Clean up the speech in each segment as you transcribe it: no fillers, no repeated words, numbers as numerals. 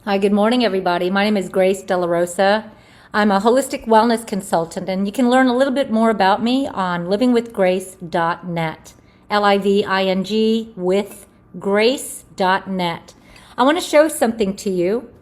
Hi, good morning, everybody. My name is Grace De La Rosa. I'm a holistic wellness consultant, and you can learn a little bit more about me on livingwithgrace.net. Living with grace.net. I want to show something to you.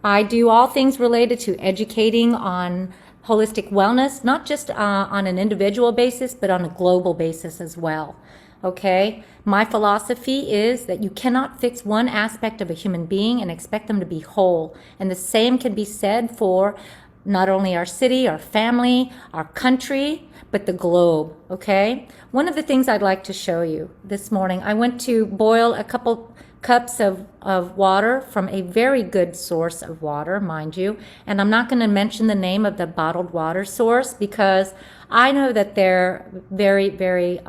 I do all things related to educating on holistic wellness, not just on an individual basis, but on a global basis as well. Okay, my philosophy is that you cannot fix one aspect of a human being and expect them to be whole. And the same can be said for not only our city, our family, our country, but the globe. Okay, one of the things I'd like to show you this morning, I went to boil a couple cups of water from a very good source of water, mind you. And I'm not going to mention the name of the bottled water source because I know that they're very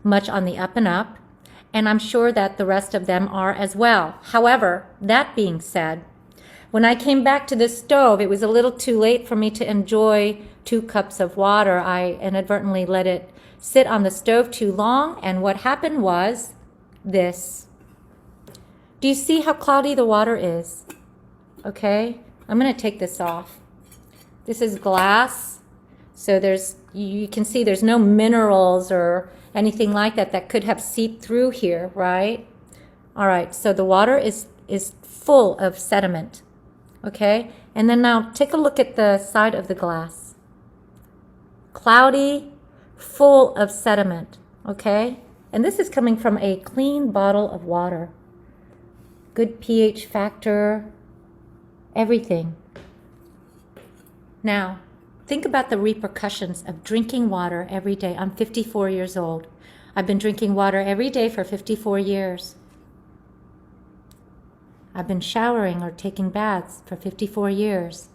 much on the up and up, and I'm sure that the rest of them are as well. However, that being said, when I came back to the stove, it was a little too late for me to enjoy 2 cups of water. I inadvertently let it sit on the stove too long, and what happened was this. Do you see how cloudy the water is? Okay, I'm going to take this off. This is glass, so you can see there's no minerals or anything like that that could have seeped through here, right? All right, so the water is full of sediment, okay? And then now take a look at the side of the glass. Cloudy, full of sediment, okay? And this is coming from a clean bottle of water. Good pH factor, everything. Now, think about the repercussions of drinking water every day. I'm 54 years old. I've been drinking water every day for 54 years. I've been showering or taking baths for 54 years.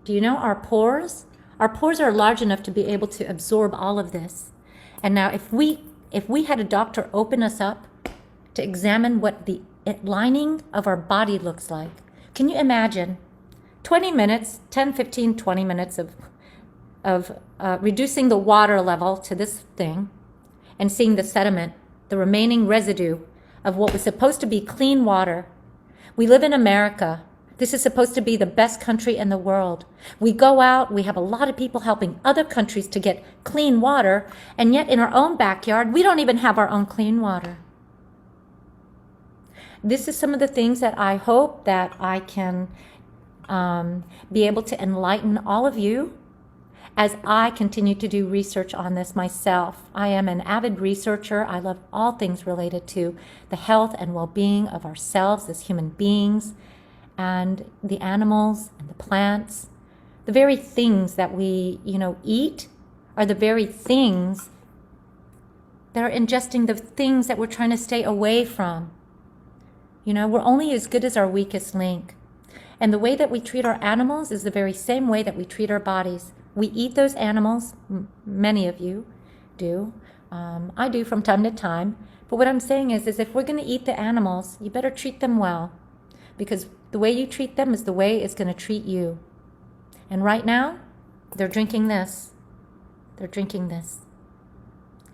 Do you know our pores? Our pores are large enough to be able to absorb all of this. And now if we had a doctor open us up to examine what the lining of our body looks like, can you imagine 20 minutes, 10, 15, 20 minutes of reducing the water level to this thing and seeing the sediment, the remaining residue of what was supposed to be clean water. We live in America. This is supposed to be the best country in the world. We go out, we have a lot of people helping other countries to get clean water, and yet in our own backyard, we don't even have our own clean water. This is some of the things that I hope that I can be able to enlighten all of you as I continue to do research on this myself. I am an avid researcher. I love all things related to the health and well-being of ourselves as human beings and the animals and the plants. The very things that we, eat are the very things that are ingesting the things that we're trying to stay away from. We're only as good as our weakest link. And the way that we treat our animals is the very same way that we treat our bodies. We eat those animals, many of you do. I do from time to time. But what I'm saying is if we're going to eat the animals, you better treat them well. Because the way you treat them is the way it's going to treat you. And right now, they're drinking this. They're drinking this.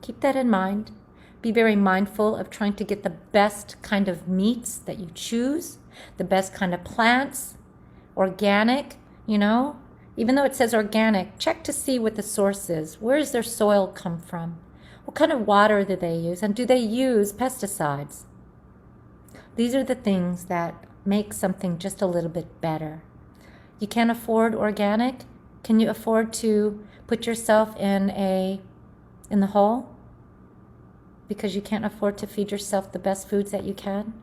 Keep that in mind. Be very mindful of trying to get the best kind of meats that you choose, the best kind of plants, organic, Even though it says organic, check to see what the source is. Where does their soil come from? What kind of water do they use? And do they use pesticides? These are the things that make something just a little bit better. You can't afford organic? Can you afford to put yourself in the hole? Because you can't afford to feed yourself the best foods that you can?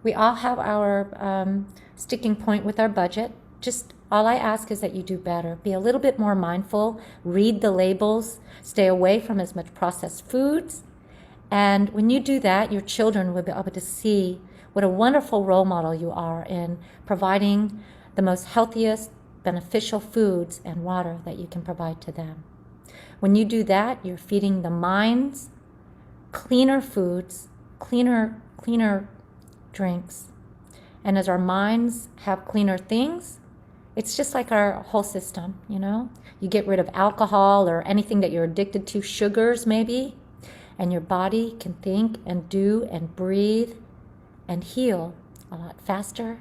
We all have our sticking point with our budget. Just all I ask is that you do better. Be a little bit more mindful. Read the labels. Stay away from as much processed foods. And when you do that, your children will be able to see what a wonderful role model you are in providing the most healthiest, beneficial foods and water that you can provide to them. When you do that, you're feeding the minds cleaner foods, cleaner drinks. And as our minds have cleaner things, it's just like our whole system, You get rid of alcohol or anything that you're addicted to, sugars maybe, and your body can think and do and breathe and heal a lot faster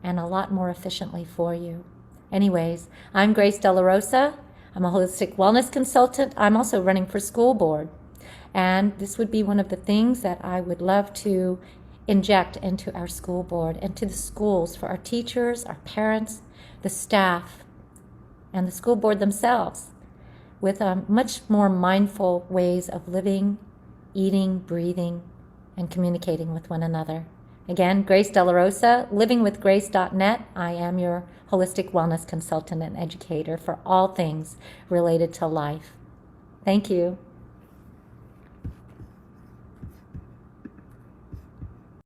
and a lot more efficiently for you. Anyways, I'm Grace De La Rosa. I'm a holistic wellness consultant. I'm also running for school board. And this would be one of the things that I would love to inject into our school board and to the schools for our teachers, our parents, the staff, and the school board themselves, with much more mindful ways of living, eating, breathing, and communicating with one another. Again, Grace De La Rosa, livingwithgrace.net. I am your holistic wellness consultant and educator for all things related to life. Thank you.